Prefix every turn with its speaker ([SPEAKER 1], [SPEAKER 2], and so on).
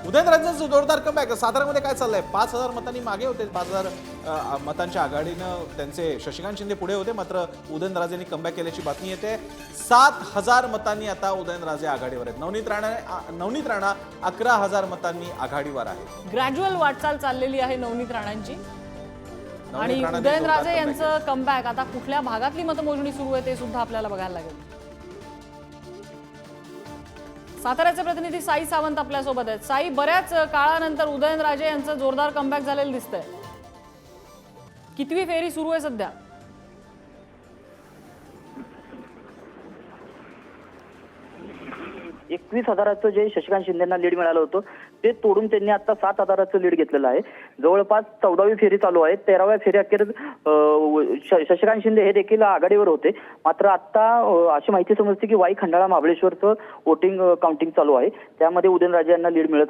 [SPEAKER 1] उदयनराजेंचं जोरदार कमबॅक. साताऱ्यामध्ये काय चाललंय? 5,000 मतांनी मागे होते. 5,000 मतांच्या आघाडीनं त्यांचे शशिकांत शिंदे पुढे होते. मात्र उदयनराजेंनी कमबॅक केल्याची बातमी येते. 7,000 मतांनी आता उदयनराजे आघाडीवर आहेत. नवनीत राणा 11,000 मतांनी आघाडीवर आहे.
[SPEAKER 2] ग्रॅज्युअल वाटचाल चाललेली आहे नवनीत राणांची. आणि
[SPEAKER 1] नवनीत राणांनी
[SPEAKER 2] उदयनराजे
[SPEAKER 1] जोरदार
[SPEAKER 2] यांचं कमबॅक आता कुठल्या भागातली मतमोजणी सुरू आहे ते सुद्धा आपल्याला बघायला लागेल. साताऱ्याचे प्रतिनिधी साई सावंत आपल्यासोबत आहेत. साई, बऱ्याच काळानंतर उदयनराजे यांचं जोरदार कमबॅक झालेलं दिसतंय. कितवी फेरी सुरू आहे सध्या?
[SPEAKER 3] 21,000चं जे शशिकांत शिंदेना लीड मिळालं होतं ते तोडून त्यांनी आता 7,000चं लीड घेतलेलं आहे. जवळपास 14वी फेरी चालू आहे. 13व्या फेरी अखेर शशिकांत शिंदे हे देखील आघाडीवर होते. मात्र आता अशी माहिती समजते की वाई खंडाळा महाबळेश्वरचं वोटिंग काउंटिंग चालू आहे. त्यामध्ये उदयनराजे यांना लीड मिळत आहे.